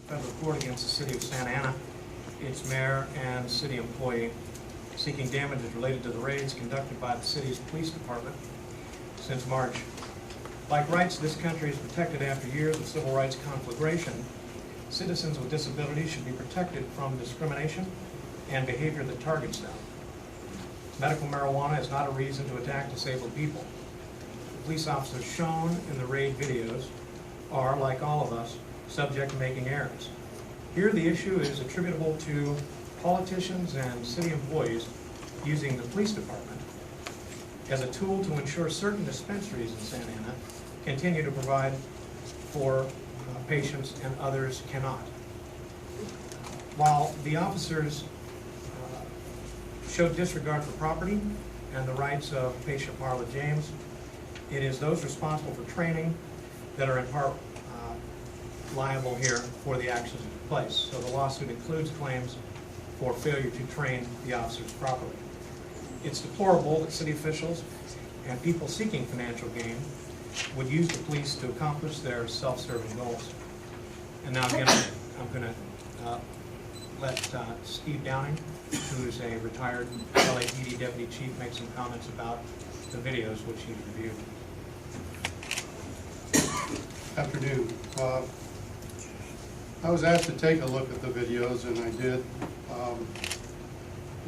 federal court against the city of Santa Ana, its mayor and city employee, seeking damages related to the raids conducted by the city's police department since March. Like rights this country has protected after years of civil rights conflagration, citizens with disabilities should be protected from discrimination and behavior that targets them. Medical marijuana is not a reason to attack disabled people. The police officers shown in the raid videos are, like all of us, subject to making errors. Here the issue is attributable to politicians and city employees using the police department as a tool to ensure certain dispensaries in Santa Ana continue to provide for patients and others cannot. While the officers showed disregard for property and the rights of patient Marla James, it is those responsible for training that are in part liable here for the actions that took place. So the lawsuit includes claims for failure to train the officers properly. It's deplorable that city officials and people seeking financial gain would use the police to accomplish their self-serving goals. And now again, I'm going to let Steve Downing, who is a retired LAPD deputy chief, make some comments about the videos which he's reviewed. Afternoon. I was asked to take a look at the videos, and I did.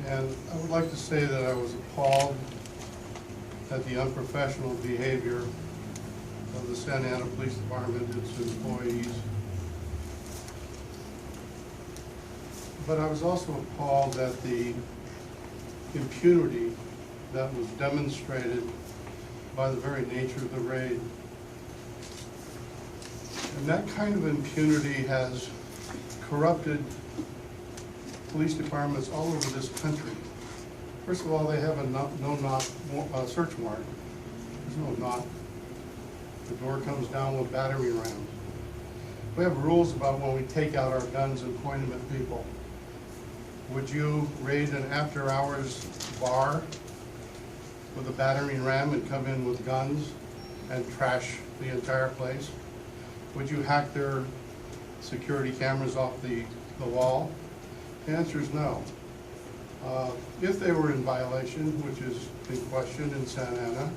And I would like to say that I was appalled at the unprofessional behavior of the Santa Ana Police Department, its employees. But I was also appalled at the impunity that was demonstrated by the very nature of the raid. And that kind of impunity has corrupted police departments all over this country. First of all, they have a no-knock search warrant. There's no knock. The door comes down with battery rams. We have rules about when we take out our guns and point them at people. Would you raid an after-hours bar with a battering ram and come in with guns and trash the entire place? Would you hack their security cameras off the wall? The answer is no. If they were in violation, which is in question in Santa Ana,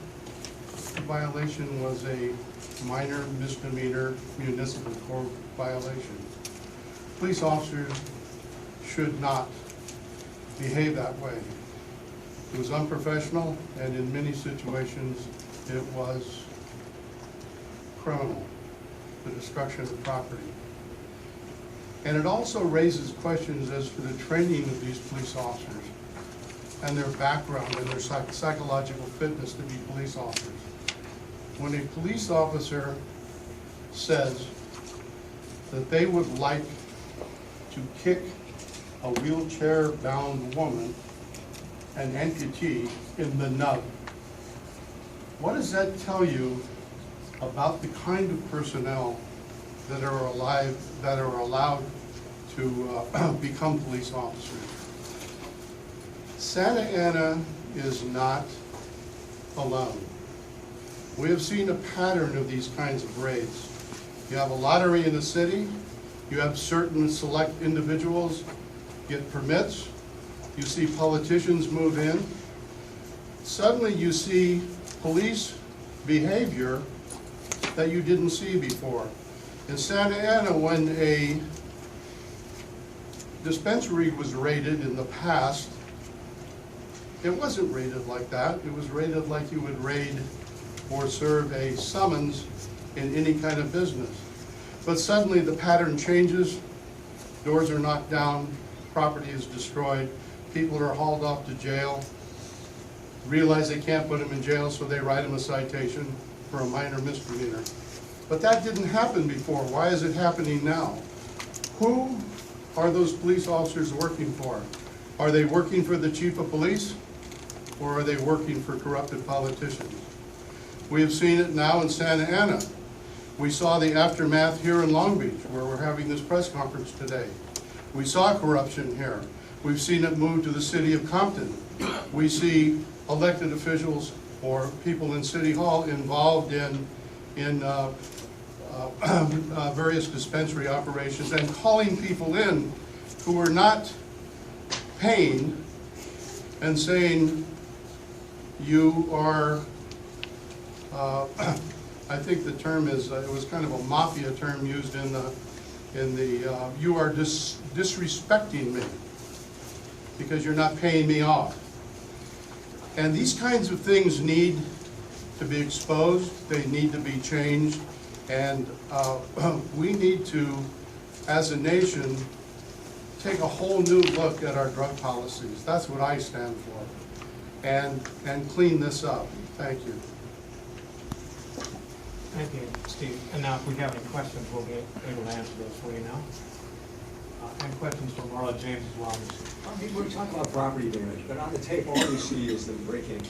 the violation was a minor misdemeanor municipal court violation. Police officers should not behave that way. It was unprofessional, and in many situations it was criminal, the destruction of property. And it also raises questions as to the training of these police officers and their background and their psychological fitness to be police officers. When a police officer says that they would like to kick a wheelchair-bound woman, an amputee, in the nub, what does that tell you about the kind of personnel that are allowed to become police officers? Santa Ana is not alone. We have seen a pattern of these kinds of raids. You have a lottery in the city, you have certain select individuals get permits, you see politicians move in, suddenly you see police behavior that you didn't see before. In Santa Ana, when a dispensary was raided in the past, it wasn't raided like that. It was raided like you would raid or serve a summons in any kind of business. But suddenly the pattern changes, doors are knocked down, property is destroyed, people are hauled off to jail, realize they can't put them in jail, so they write them a citation for a minor misdemeanor. But that didn't happen before. Why is it happening now? Who are those police officers working for? Are they working for the chief of police, or are they working for corrupted politicians? We have seen it now in Santa Ana. We saw the aftermath here in Long Beach, where we're having this press conference today. We saw corruption here. We've seen it move to the city of Compton. We see elected officials or people in City Hall involved in various dispensary operations and calling people in who were not paying and saying, you are, I think the term is, it was kind of a mafia term used in the you are disrespecting me because you're not paying me off. And these kinds of things need to be exposed, they need to be changed, and we need to, as a nation, take a whole new look at our drug policies. That's what I stand for, and clean this up. Thank you. Thank you, Steve. And now if we have any questions, we'll be able to answer those for you now. And questions from Marla James as well. I mean, we're talking about property damage, but on the tape, all you see is them breaking